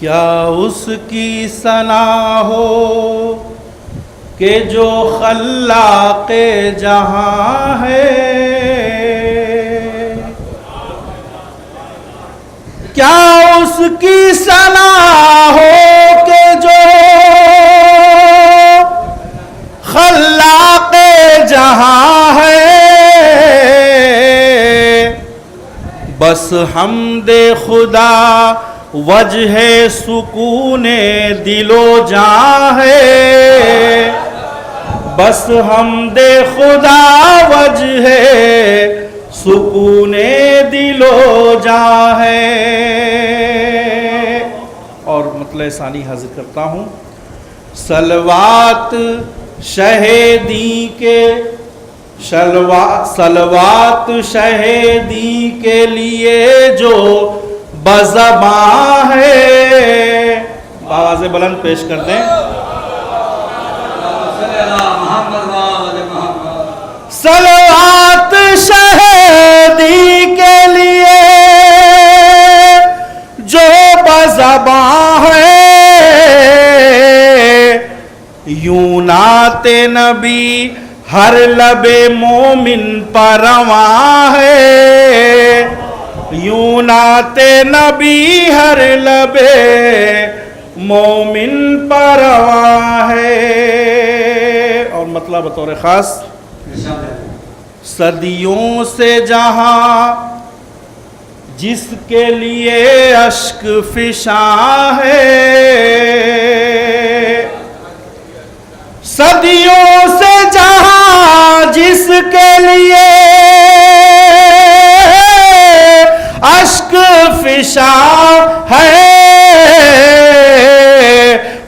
क्या उसकी सना हो कि जो खल्लाक़े जहां है। क्या उसकी सना हो कि जो खल्लाक़े जहां है। बस हमदे खुदा वजह सुकूने दिलो जां है। बस हमदे खुदा वजह सुकूने दिलो जां है। और मतलब सानी हाजिर करता हूँ। सलवात शहेदी के सलवात शहेदी के लिए जो बज़बां है। आवाज़ बुलंद पेश कर दें। सलवात शहेदी के लिए जो बज़बां है। यूं नाते नबी हर लबे मोमिन पर रवां है। यूं नाते नबी हर लबे मोमिन पर रवां है। और मतलब बतौर ख़ास सदियों से जहां जिसके लिए अश्क फिशां है। सदियों से जहां जिसके लिए अश्क फिशां है।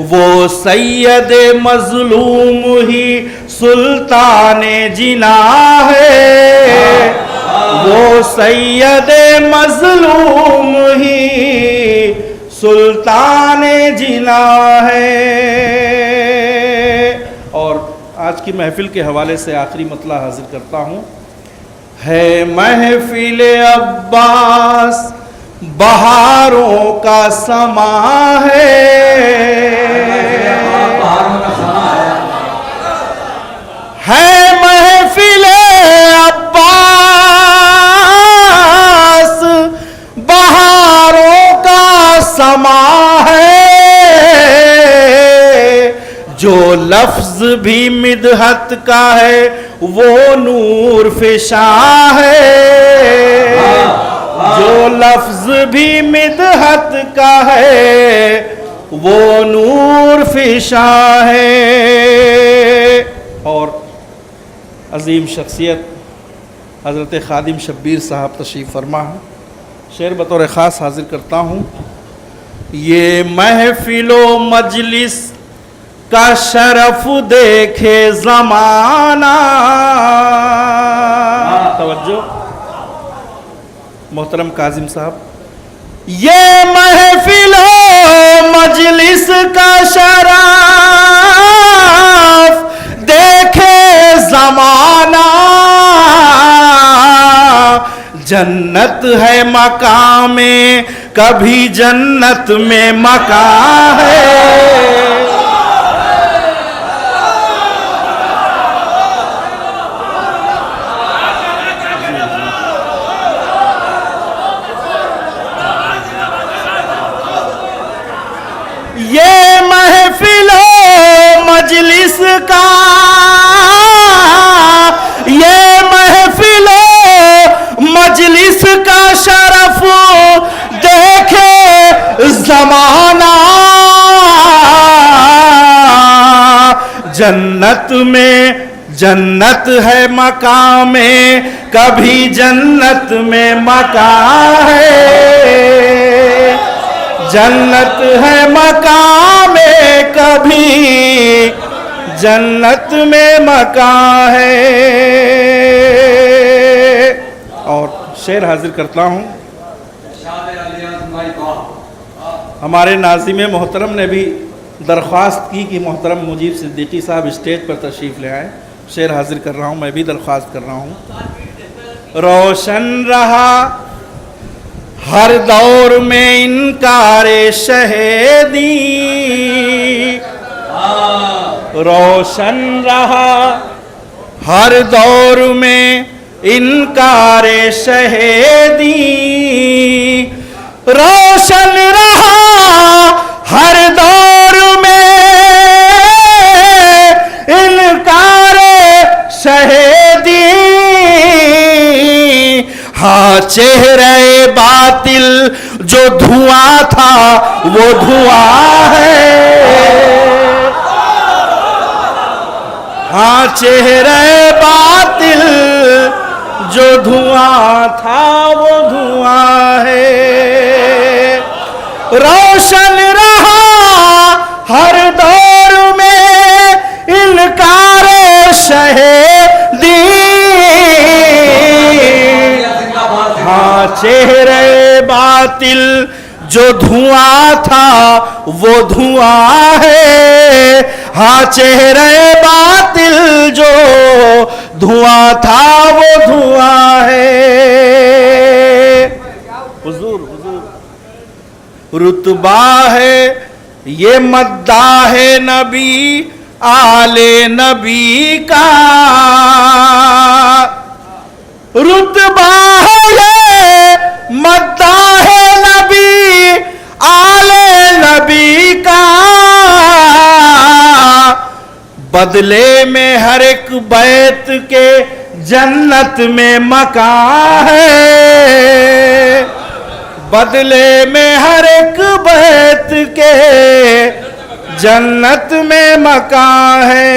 वो सैयद मजलूम ही सुल्ताने जिना है। वो सैयद मजलूम ही सुल्ताने जिना है। और आज की महफिल के हवाले से आखिरी मतला हाजिर करता हूँ। है महफिल अब्बास बहारों का समा है महफिल अब्बास बहारों का समा है। जो लफ्ज भी मिदहत का है वो नूर फिशा है। जो लफ्ज भी मिदहत का है वो नूर फिशा है। और अजीम शख्सियत हज़रत खादिम शब्बीर साहब तशरीफ़ फरमा है। शेर बतौर ख़ास हाजिर करता हूँ। ये महफिलो मजलिस का शरफ देखे ज़माना। तवज्जो मोहतरम काजिम साहब। ये महफिलो मजलिस का शरफ देखे ज़माना। जन्नत है मकाम में कभी जन्नत में मकान है। ये महफिलो मजलिस का ये महफिलो मजलिस का शरफ देखे ज़माना। जन्नत में जन्नत है मकाम में कभी जन्नत में मकान है। जन्नत है मकाम में कभी जन्नत में मकान है। और शेर हाजिर करता हूँ। हमारे नाज़िम मोहतरम ने भी दरख्वास्त की कि मोहतरम मुजीब सिद्दीकी साहब स्टेज पर तशरीफ़ ले आए। शेर हाजिर कर रहा हूँ, मैं भी दरख्वास्त कर रहा हूँ। रोशन रहा हर दौर में इनकारे शहीदी रोशन रहा, हर दौर में इनकारे शहीदी रोशन रहा, हर दौर में इनकारे शहीदी। हाँ, चेहरे बातिल जो धुआं था वो धुआं है। हाँ, चेहरे बातिल जो धुआं था वो धुआं है। रोशन रहा हर दौर में इनकारे शहीदी। हाँ, चेहरे बातिल जो धुआं था वो धुआं है। हाँ, चेहरे बातिल जो धुआं था वो धुआं है। हुजूर हुजूर रुतबा है ये मद्दाह है नबी आले नबी का। रुतबा है ये मद्दाह है नबी आले नबी का। बदले में हर एक बैत के जन्नत में मकान है। बदले में हर एक बैत के जन्नत में मकान है।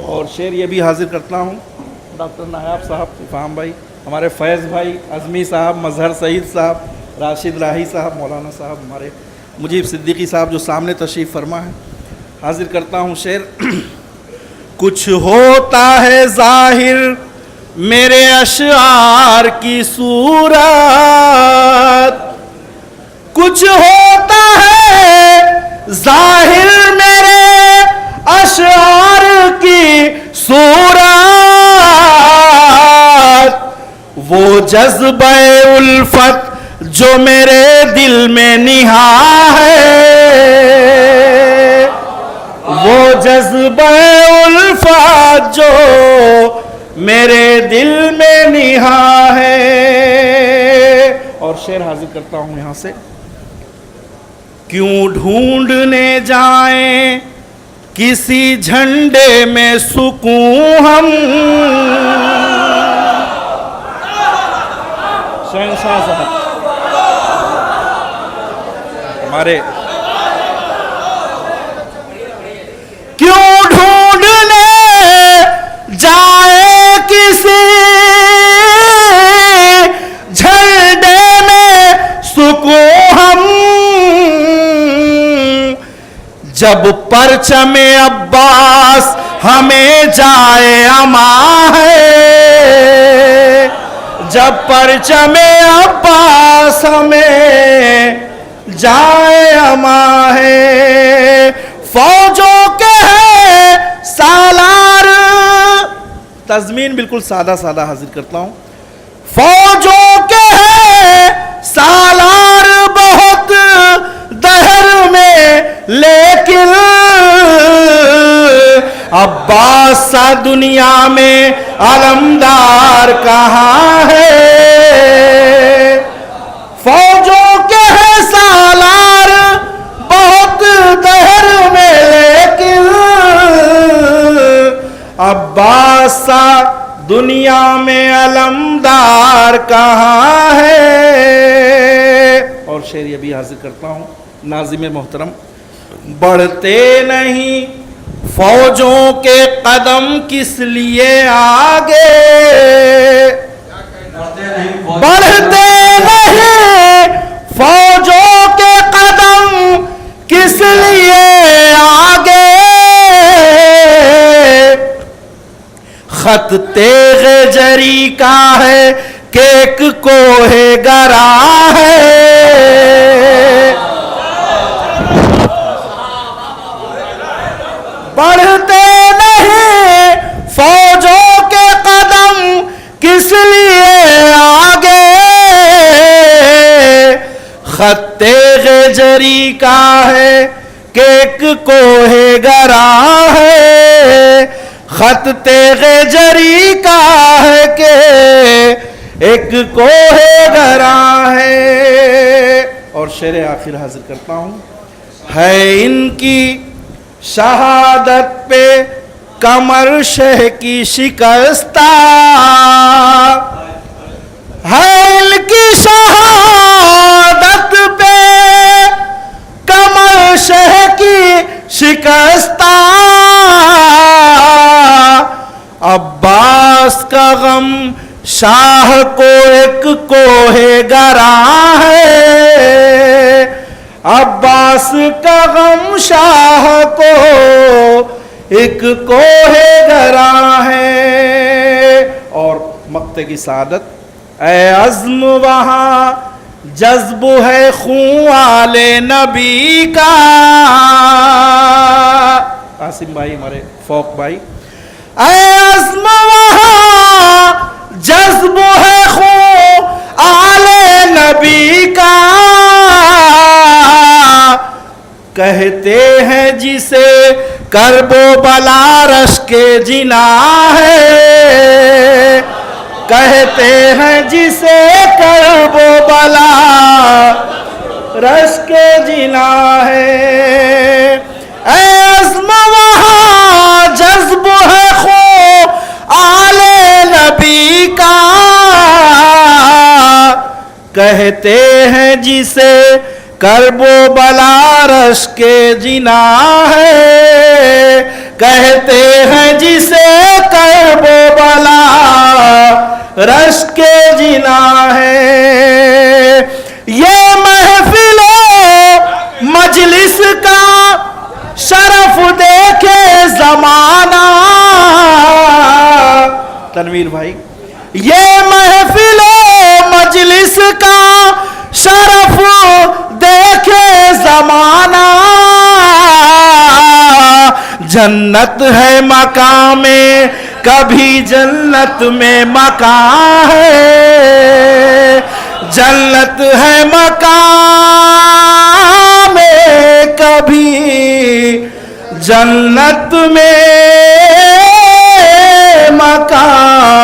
और शेर ये भी हाजिर करता हूँ डॉक्टर नायाब साहब, इफ़ाम भाई, हमारे फैज़ भाई, अज़मी साहब, मजहर सईद साहब, राशिद राही साहब, मौलाना साहब, हमारे मुजीब सिद्दीकी साहब जो सामने तशरीफ़ फरमा है। हाजिर करता हूँ शेर। कुछ होता है ज़ाहिर मेरे अशआर की सूरत, कुछ होता है ज़ाहिर मेरे अशआर की सूरत। वो जज्बे उल्फत जो मेरे दिल में निहा है, वो जज्बे उल्फत जो मेरे दिल में निहा है। और शेर हाजिर करता हूं यहां से। क्यों ढूंढने जाएं किसी झंडे में सुकून हम, शहंशाह साहब हमारे, क्यों ढूंढने जाए किसी झंडे में सुकून हम, जब परचमे अब्बास हमें जाए अमा है। जब परचमे अब्बास हमें जाए अमा है। फौजों के है सालार, तज़मीन बिल्कुल सादा सादा हाजिर करता हूं। फौजों के है सालार बहुत दहर में, लेकिन अब्बास सा दुनिया में अलमदार कहाँ है। फौजों के है सालार बहुत दहर में, लेकिन अब्बास सा दुनिया में अलमदार कहाँ है। और शेर ये भी हाजिर करता हूँ नाज़िम मोहतरम। बढ़ते नहीं फौजों के कदम किस लिए आगे, बढ़ते नहीं फौजों के कदम किस लिए आगे। खत तेग़े जरी का है केक कोहे गरा है। बढ़ते नहीं फौजों के कदम किस लिए आगे। तेगे जरी का है कि एक कोहे गरा है, खत तेगे जरी का है कि एक कोहे गरा है। और शेर आखिर हाजिर करता हूँ। है इनकी शहादत पे कमर शह की शिकस्ता, है इनकी शहादत पे कमर शह की शिकस्ता, अब्बास का गम शाह को एक कोहे गरा है, अब्बास का गम शाह को एक कोहे गरा है। और मक्ते की सादत, ऐ अज़्म वहाँ जज्ब है खून आले नबी का। आसिम भाई हमारे फोक भाई, ऐ अज़्म वहाँ जज्ब है खून आले नबी का, कहते हैं जिसे करबो बला रश के जिना है, कहते हैं जिसे करबो बला रश के जिना है। ऐ अज़्म वहाँ जज्ब है खो आले नबी का, कहते हैं जिसे करबो बला रश के जिना है, कहते हैं जिसे करबो बला रश के जिना है। ये महफिलो मजलिस का शरफ देखे जमाना, तनवीर भाई, ये महफिलो मजलिस का शरफ देखे जमाना, जन्नत है मकाम में कभी जन्नत में मकान है, जन्नत है मकाम में कभी जन्नत में मकान